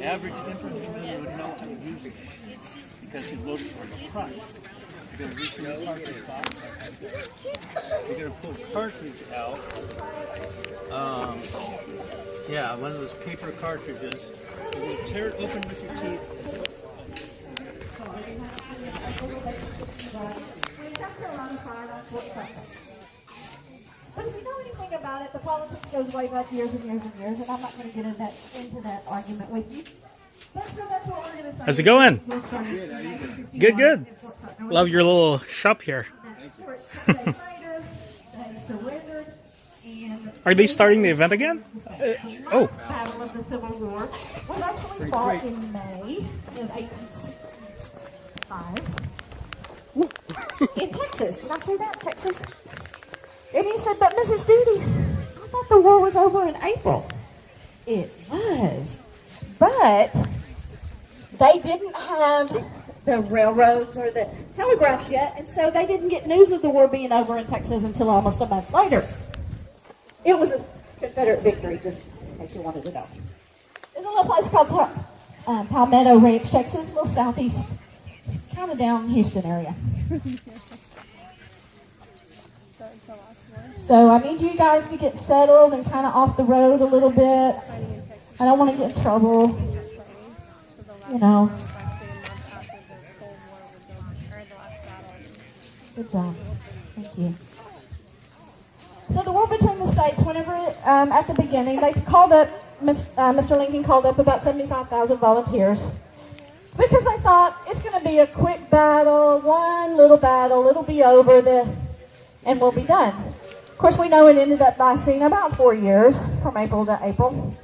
average infantryman would know how to use it because he loaded from the front. You're going to reach in the cartridge box. You're going to pull the cartridge out. Yeah, one of those paper cartridges. You're going to tear it open with your teeth. But if you know anything about it, the politics goes way back years and years and years, and I'm not going to get into that argument with you. But so that's what we're going to say. How's it going? Good, good. Love your little shop here. Are they starting the event again? Oh. Battle of the Civil War was actually fought in May of 1865 in Texas. Can I say that? Texas? And you said, but Mrs. Doody, I thought the war was over in April. It was. But they didn't have the railroads or the telegraphs yet, and so they didn't get news of the war being over in Texas until almost a month later. It was a Confederate victory, just in case you wanted to know. There's a little place called Palmetto Ranch, Texas, a little southeast, kind of down Houston area. So I need you guys to get settled and kind of off the road a little bit. I don't want to get in trouble, you know. Good job. Thank you. So the war between the states, whenever, at the beginning, they called up, Mr. Lincoln called up about 75,000 volunteers because they thought it's going to be a quick battle, one little battle, it'll be over, and we'll be done. Of course, we know it ended up lasting about 4 years, from April to April.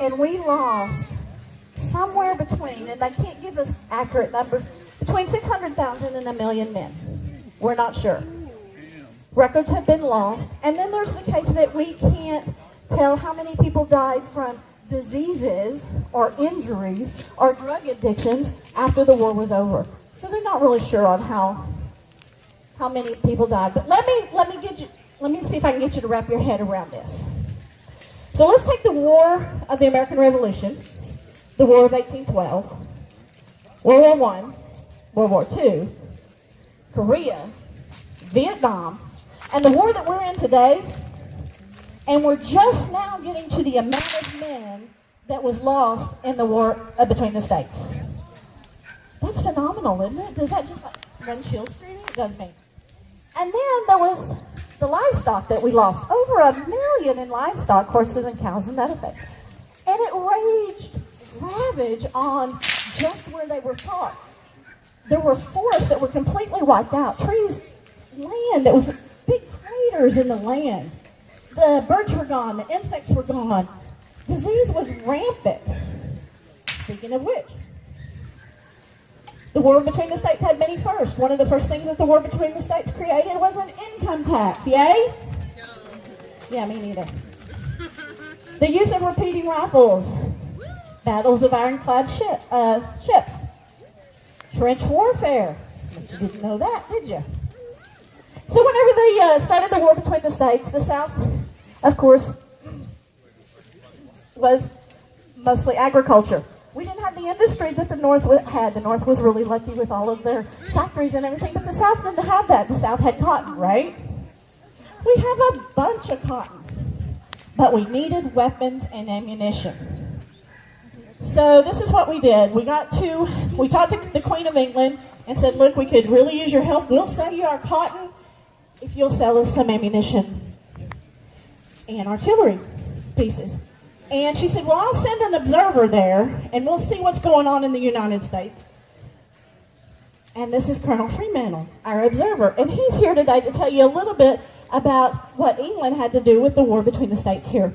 And we lost somewhere between, and they can't give us accurate numbers, between 600,000 and 1 million men. We're not sure. Records have been lost. And then there's the case that we can't tell how many people died from diseases or injuries or drug addictions after the war was over. So they're not really sure on how many people died. But let me see if I can get you to wrap your head around this. So let's take the War of the American Revolution, the War of 1812, World War I, World War II, Korea, Vietnam, and the war that we're in today, and we're just now getting to the amount of men that was lost in the war between the states. That's phenomenal, isn't it? Does that just run chills through you? It does me. And then there was the livestock that we lost. Over 1 million in livestock, horses and cows and that effect. And it raged ravage on just where they were fought. There were forests that were completely wiped out. Trees, land, there was big craters in the land. The birds were gone, the insects were gone. Disease was rampant. Speaking of which, the war between the states had many firsts. One of the first things that the war between the states created was an income tax. Yay? Yeah, me neither. The use of repeating rifles. Battles of ironclad ships. Trench warfare. You didn't know that, did you? So whenever they started the war between the states, the South, of course, was mostly agriculture. We didn't have the industry that the North had. The North was really lucky with all of their factories and everything, but the South didn't have that. The South had cotton, right? We have a bunch of cotton, but we needed weapons and ammunition. So this is what we did. We talked to the Queen of England and said, look, we could really use your help. We'll sell you our cotton if you'll sell us some ammunition and artillery pieces. And she said, well, I'll send an observer there, and we'll see what's going on in the United States. And this is Colonel Fremantle, our observer. And he's here today to tell you a little bit about what England had to do with the war between the states here.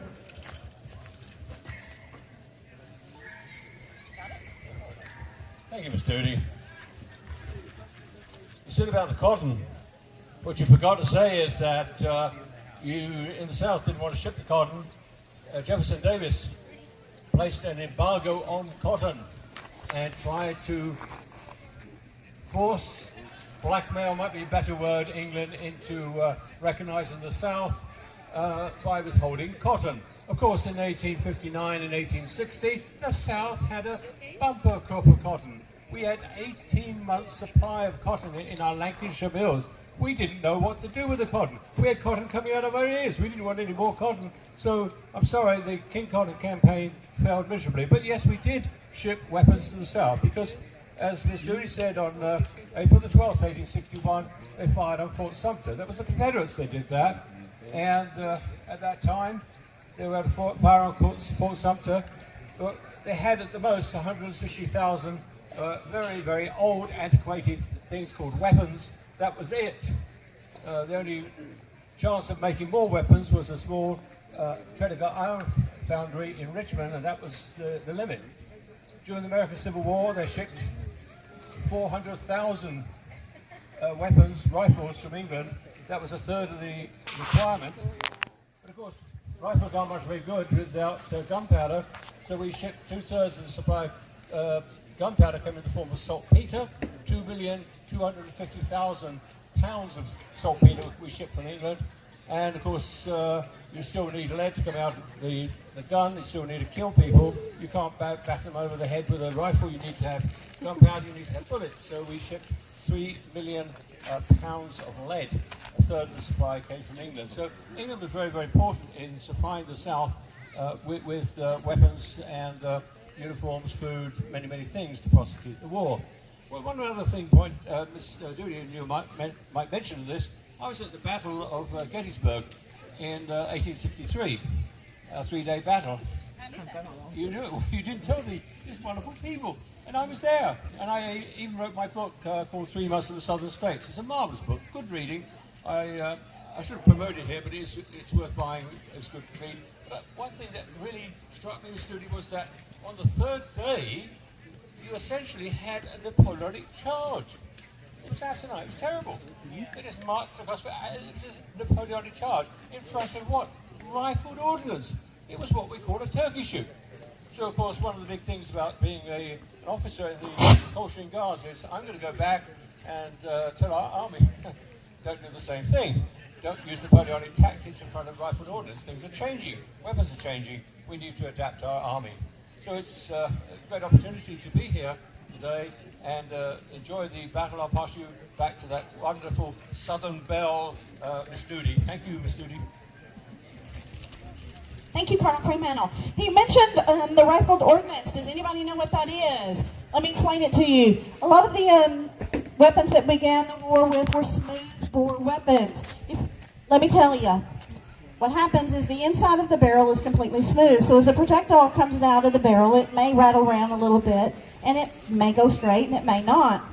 Thank you, Miss Doody. You said about the cotton. What you forgot to say is that you, in the South, didn't want to ship the cotton. Jefferson Davis placed an embargo on cotton and tried to force, blackmail might be a better word, England into recognizing the South by withholding cotton. Of course, in 1859 and 1860, the South had a bumper crop of cotton. We had 18 months' supply of cotton in our Lancashire mills. We didn't know what to do with the cotton. We had cotton coming out of our ears. We didn't want any more cotton. So I'm sorry, the King Cotton campaign failed miserably. But yes, we did ship weapons to the South because, as Miss Doody said, on April the 12th, 1861, they fired on Fort Sumter. That was the Confederates that did that. And at that time, they were at a fire on Fort Sumter. They had at the most 160,000 very, very old, antiquated things called weapons. That was it. The only chance of making more weapons was a small Tredegar Iron Foundry in Richmond, and that was the limit. During the American Civil War, they shipped 400,000 weapons, rifles from England. That was a third of the requirement. But of course, rifles aren't much very good without gunpowder, so we shipped 2/3 of the supply. Gunpowder came in the form of saltpeter, 2,250,000 pounds of saltpeter we shipped from England. And of course, you still need lead to come out of the gun, you still need to kill people. You can't back them over the head with a rifle, you need to have gunpowder, you need to have bullets. So we shipped 3 million pounds of lead. A third of the supply came from England. So England was very, very important in supplying the South with weapons and uniforms, food, many, many things to prosecute the war. Well, one other thing, Ms. Doody and you might mention this. I was at the Battle of Gettysburg in 1863, a 3-day battle. You knew, you didn't tell me, these wonderful people. And I was there, and I even wrote my book called 3 Months of the Southern States. It's a marvelous book, good reading. I should have promoted it here, but it's worth buying, it's good to read. But one thing that really struck me, Mr. Doody, was that on the 3rd day, you essentially had a Napoleonic charge. It was asinine, it was terrible. They just marched across a Napoleonic charge in front of what? Rifled ordnance. It was what we call a turkey shoot. So, of course, one of the big things about being an officer in the Coldstream Guards is I'm going to go back and tell our army, don't do the same thing. Don't use Napoleonic tactics in front of rifled ordnance. Things are changing. Weapons are changing. We need to adapt our army. So it's a great opportunity to be here today and enjoy the battle. I'll pass you back to that wonderful Southern Belle, Miss Doody. Thank you, Miss Doody. Thank you, Colonel Fremantle. He mentioned the rifled ordnance. Does anybody know what that is? Let me explain it to you. A lot of the weapons that began the war with were smooth-bore weapons. Let me tell you, what happens is the inside of the barrel is completely smooth. So as the projectile comes out of the barrel, it may rattle around a little bit, and it may go straight, and it may not.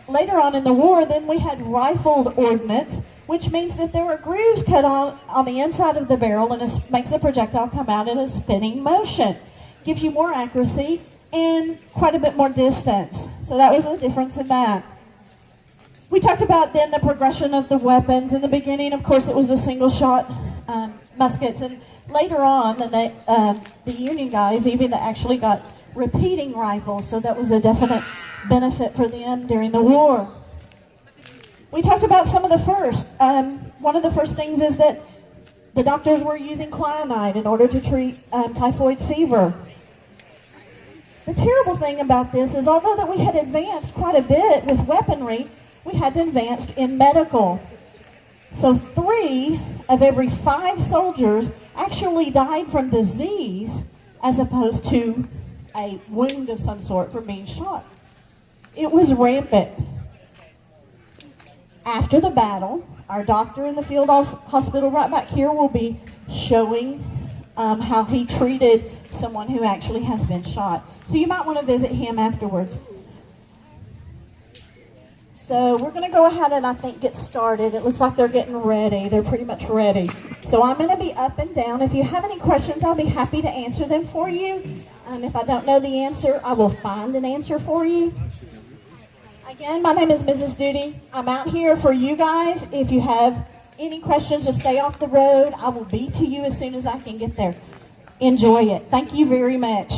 Later on in the war, then we had rifled ordnance, which means that there were grooves cut on the inside of the barrel, and it makes the projectile come out in a spinning motion. Gives you more accuracy and quite a bit more distance. So that was the difference in that. We talked about then the progression of the weapons. In the beginning, of course, it was the single-shot muskets, and later on, the Union guys even actually got repeating rifles, so that was a definite benefit for them during the war. We talked about some of the first. One of the first things is that the doctors were using quinine in order to treat typhoid fever. The terrible thing about this is although that we had advanced quite a bit with weaponry, we had to advance in medical. So 3 of every 5 soldiers actually died from disease as opposed to a wound of some sort from being shot. It was rampant. After the battle, our doctor in the field hospital right back here will be showing how he treated someone who actually has been shot. So you might want to visit him afterwards. So we're going to go ahead and I think get started. It looks like they're getting ready. They're pretty much ready. So I'm going to be up and down. If you have any questions, I'll be happy to answer them for you. If I don't know the answer, I will find an answer for you. Again, my name is Mrs. Doody. I'm out here for you guys. If you have any questions, just stay off the road. I will be to you as soon as I can get there. Enjoy it. Thank you very much.